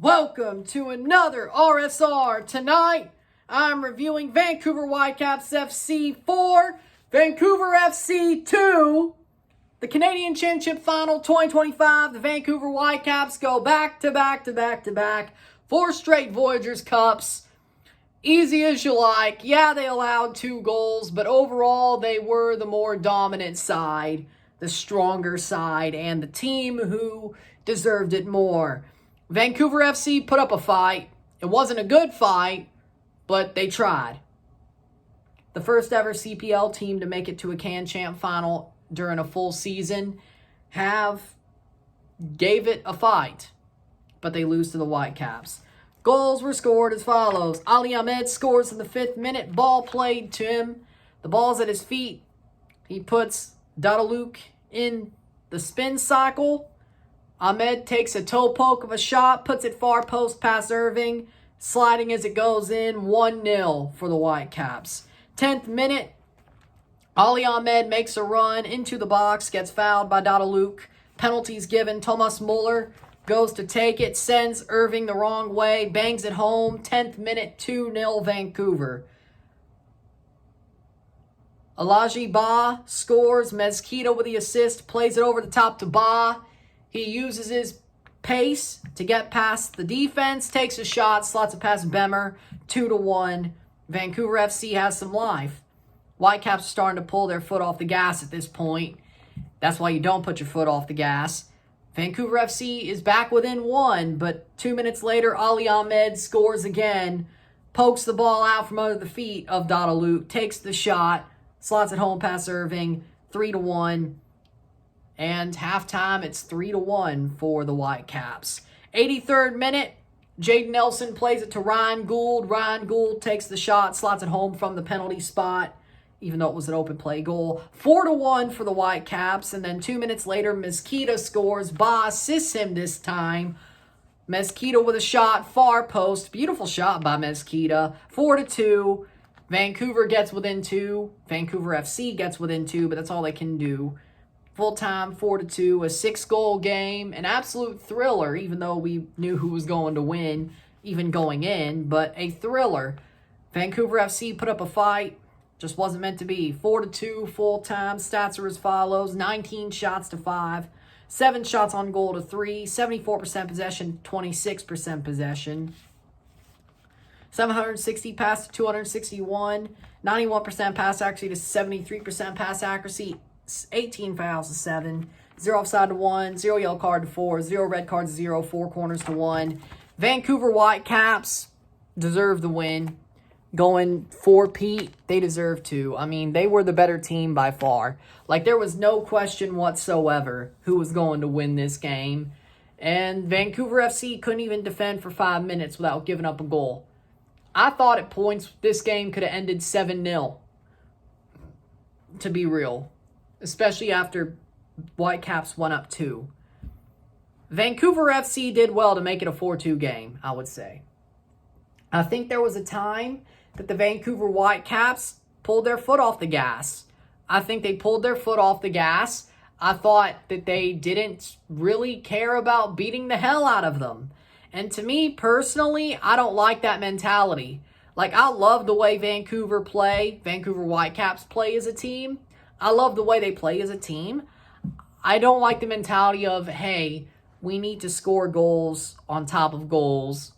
Welcome to another RSR. Tonight, I'm reviewing Vancouver Whitecaps FC 4, Vancouver FC 2. The Canadian Championship Final 2025, the Vancouver Whitecaps go back to back. 4 straight Voyageurs Cups. Easy as you like. Yeah, they allowed 2 goals, but overall they were the more dominant side, the stronger side, and the team who deserved it more. Vancouver FC put up a fight. It wasn't a good fight, but they tried. The first ever CPL team to make it to a Can Champ final during a full season gave it a fight, but they lose to the Whitecaps. Goals were scored as follows. Ali Ahmed scores in the 5th minute. Ball played to him. The ball's at his feet. He puts Dillon in the spin cycle. Ahmed takes a toe poke of a shot, puts it far post past Irving, sliding as it goes in, 1-0 for the Whitecaps. 10th minute, Ali Ahmed makes a run into the box, gets fouled by Dillon. Penalties given. Thomas Muller goes to take it, sends Irving the wrong way, bangs it home. 10th minute, 2-0 Vancouver. Elijah Ba scores. Mezquita with the assist, plays it over the top to Ba. He uses his pace to get past the defense, takes a shot, slots it past Bemer, 2-1. Vancouver FC has some life. Whitecaps are starting to pull their foot off the gas at this point. That's why you don't put your foot off the gas. Vancouver FC is back within 1, but 2 minutes later, Ali Ahmed scores again, pokes the ball out from under the feet of Dillon, takes the shot, slots it home past Irving, 3-1. And halftime, it's 3-1 for the Whitecaps. 83rd minute, Jaden Nelson plays it to Ryan Gould. Ryan Gould takes the shot, slots it home from the penalty spot, even though it was an open play goal. 4-1 for the Whitecaps. And then 2 minutes later, Mezquita scores. Ba assists him this time. Mezquita with a shot, far post. Beautiful shot by Mezquita. 4-2. Vancouver gets within 2. Vancouver FC gets within 2, but that's all they can do. Full time, 4-2, a 6-goal game, an absolute thriller, even though we knew who was going to win, even going in, but a thriller. Vancouver FC put up a fight, just wasn't meant to be. 4-2, full time, stats are as follows: 19 shots to 5, 7 shots on goal to 3, 74% possession, 26% possession. 760 pass to 261, 91% pass accuracy to 73% pass accuracy. 18 fouls to 7, 0 offside to 1, 0 yellow card to 4, 0 red cards to 0, 4 corners to 1. Vancouver Whitecaps deserve the win. Going 4-peat, they deserve to. I mean, they were the better team by far. Like, there was no question whatsoever who was going to win this game. And Vancouver FC couldn't even defend for 5 minutes without giving up a goal. I thought at points this game could have ended 7-0, to be real. Especially after Whitecaps went up 2. Vancouver FC did well to make it a 4-2 game, I would say. I think there was a time that the Vancouver Whitecaps pulled their foot off the gas. I think they pulled their foot off the gas. I thought that they didn't really care about beating the hell out of them. And to me, personally, I don't like that mentality. Like, I love the way Vancouver Whitecaps play as a team. I love the way they play as a team. I don't like the mentality of, hey, we need to score goals on top of goals.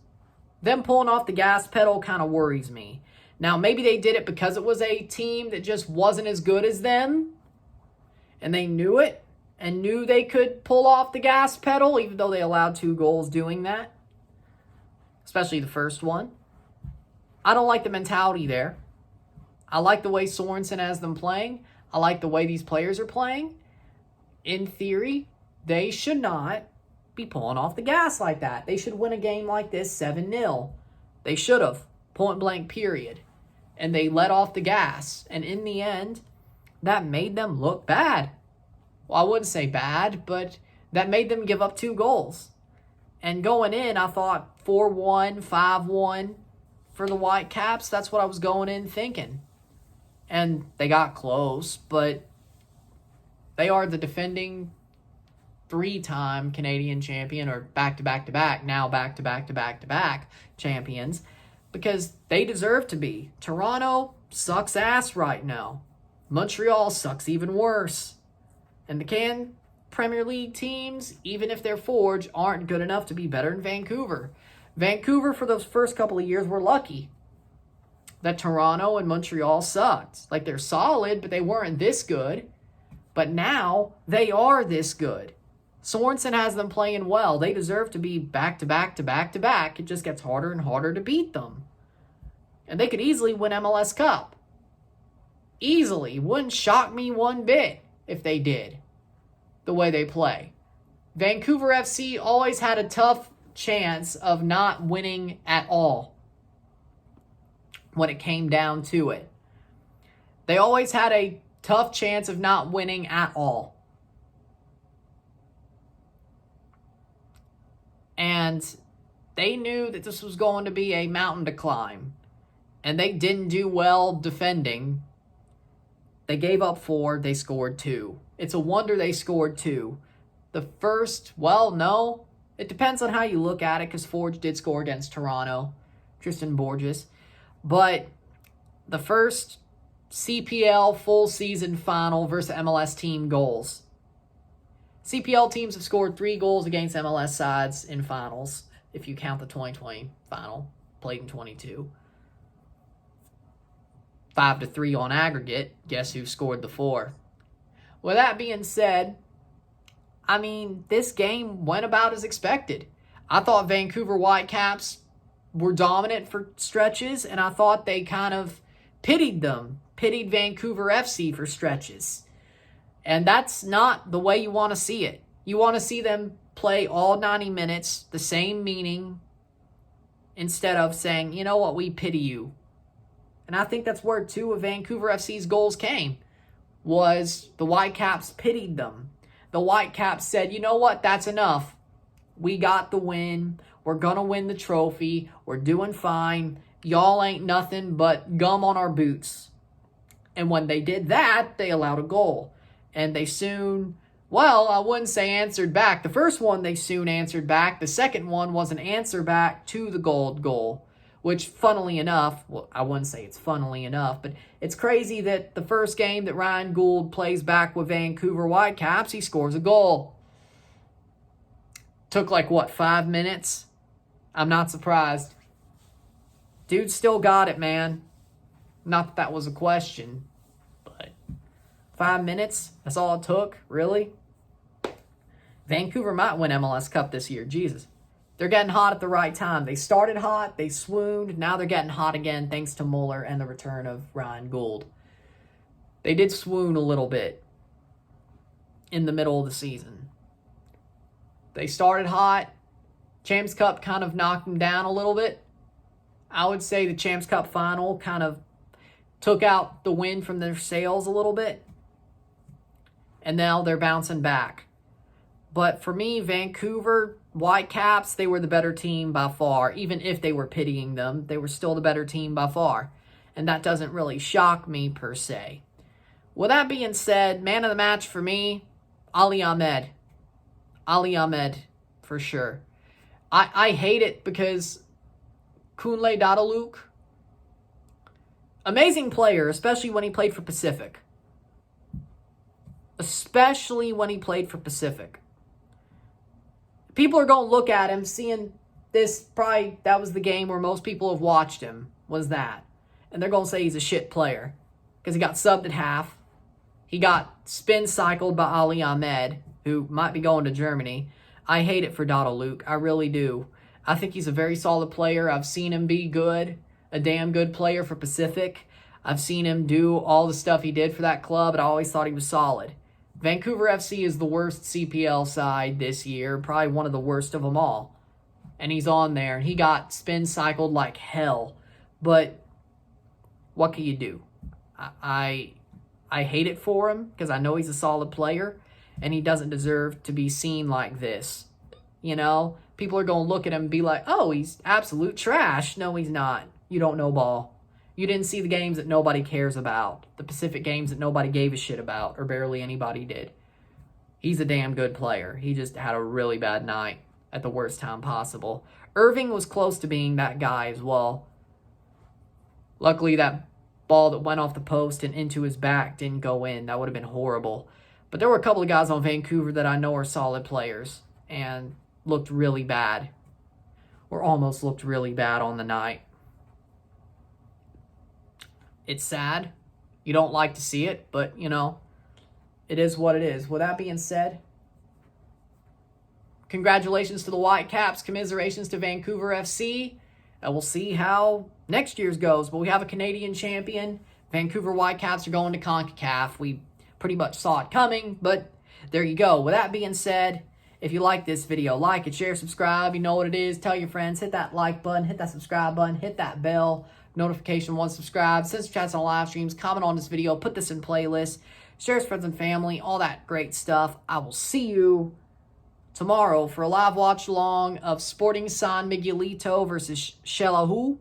Them pulling off the gas pedal kind of worries me. Now, maybe they did it because it was a team that just wasn't as good as them, and they knew it, and knew they could pull off the gas pedal, even though they allowed 2 goals doing that, especially the first one. I don't like the mentality there. I like the way Sorensen has them playing. I like the way these players are playing. In theory, they should not be pulling off the gas like that. They should win a game like this 7-0. They should have. Point blank, period. And they let off the gas. And in the end, that made them look bad. Well, I wouldn't say bad, but that made them give up 2 goals. And going in, I thought 4-1, 5-1 for the Whitecaps. That's what I was going in thinking. And they got close, but they are the defending 3-time Canadian champion, or back-to-back-to-back, now back-to-back-to-back-to-back champions, because they deserve to be. Toronto sucks ass right now. Montreal sucks even worse. And the Premier League teams, even if they're forged, aren't good enough to be better than Vancouver. Vancouver, for those first couple of years, were lucky that Toronto and Montreal sucked. Like, they're solid, but they weren't this good. But now, they are this good. Sorensen has them playing well. They deserve to be back-to-back-to-back-to-back. It just gets harder and harder to beat them. And they could easily win MLS Cup. Easily. Wouldn't shock me one bit if they did, the way they play. Vancouver FC always had a tough chance of not winning at all when it came down to it. They always had a tough chance of not winning at all. And they knew that this was going to be a mountain to climb. And they didn't do well defending. They gave up 4, they scored 2. It's a wonder they scored 2. The first, well, no. It depends on how you look at it, because Forge did score against Toronto. Tristan Borges. But the first CPL full season final versus MLS team goals. CPL teams have scored 3 goals against MLS sides in finals, if you count the 2020 final, played in 22. 5-3 on aggregate. Guess who scored the 4? With that being said, I mean, this game went about as expected. I thought Vancouver Whitecaps were dominant for stretches, and I thought they kind of pitied Vancouver FC for stretches. And that's not the way you want to see it. You want to see them play all 90 minutes, the same meaning, instead of saying, you know what, we pity you. And I think that's where 2 of Vancouver FC's goals came, was the Whitecaps pitied them. The Whitecaps said, you know what, that's enough. We got the win. We're going to win the trophy. We're doing fine. Y'all ain't nothing but gum on our boots. And when they did that, they allowed a goal. And they soon, well, I wouldn't say answered back. The first one they soon answered back. The second one was an answer back to the goal. Which, funnily enough, well, I wouldn't say it's funnily enough, but it's crazy that the first game that Ryan Gould plays back with Vancouver Whitecaps, he scores a goal. Took 5 minutes? I'm not surprised. Dude still got it, man. Not that that was a question, but 5 minutes? That's all it took? Really? Vancouver might win MLS Cup this year. Jesus. They're getting hot at the right time. They started hot, they swooned, now they're getting hot again thanks to Mueller and the return of Ryan Gould. They did swoon a little bit in the middle of the season. They started hot. Champs Cup kind of knocked them down a little bit. I would say the Champs Cup final kind of took out the wind from their sails a little bit. And now they're bouncing back. But for me, Vancouver Whitecaps, they were the better team by far. Even if they were pitying them, they were still the better team by far. And that doesn't really shock me per se. With that being said, man of the match for me, Ali Ahmed. Ali Ahmed, for sure. I hate it because Kunle Dadaluk, amazing player, especially when he played for Pacific. Especially when he played for Pacific. People are going to look at him, seeing this, probably that was the game where most people have watched him, was that. And they're going to say he's a shit player. Because he got subbed at half. He got spin cycled by Ali Ahmed, who might be going to Germany. I hate it for Dadaluk. I really do. I think he's a very solid player. I've seen him be good. A damn good player for Pacific. I've seen him do all the stuff he did for that club, and I always thought he was solid. Vancouver FC is the worst CPL side this year, probably one of the worst of them all. And he's on there, and he got spin cycled like hell. But what can you do? I hate it for him because I know he's a solid player, and he doesn't deserve to be seen like this. You know, people are going to look at him and be like, oh, he's absolute trash. No, he's not. You don't know ball. You didn't see the games that nobody cares about. The Pacific games that nobody gave a shit about, or barely anybody did. He's a damn good player. He just had a really bad night at the worst time possible. Irving was close to being that guy as well. Luckily, that ball that went off the post and into his back didn't go in. That would have been horrible. But there were a couple of guys on Vancouver that I know are solid players and looked really bad, or almost looked really bad on the night. It's sad. You don't like to see it, but, you know, it is what it is. With that being said, congratulations to the Whitecaps. Commiserations to Vancouver FC. And we'll see how next year's goes. But we have a Canadian champion. Vancouver Whitecaps are going to CONCACAF. We pretty much saw it coming, but there you go. With that being said, if you like this video, like it, share, subscribe. You know what it is. Tell your friends. Hit that like button. Hit that subscribe button. Hit that bell notification once subscribed. Send some chats on live streams. Comment on this video. Put this in playlists. Share with friends and family. All that great stuff. I will see you tomorrow for a live watch along of Sporting San Miguelito versus Xelajú,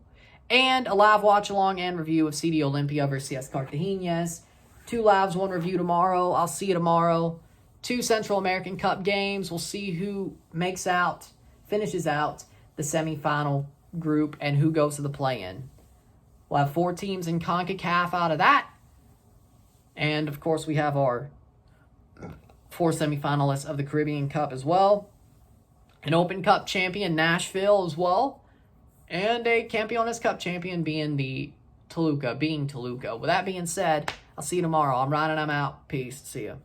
and a live watch along and review of CD Olympia versus CS Cartagenas. 2 lives, 1 review tomorrow. I'll see you tomorrow. 2 Central American Cup games. We'll see who finishes out the semifinal group and who goes to the play-in. We'll have 4 teams in CONCACAF out of that. And, of course, we have our 4 semifinalists of the Caribbean Cup as well. An Open Cup champion, Nashville, as well. And a Campeones Cup champion being Toluca. With that being said, I'll see you tomorrow. I'm Ryan and I'm out. Peace. See ya.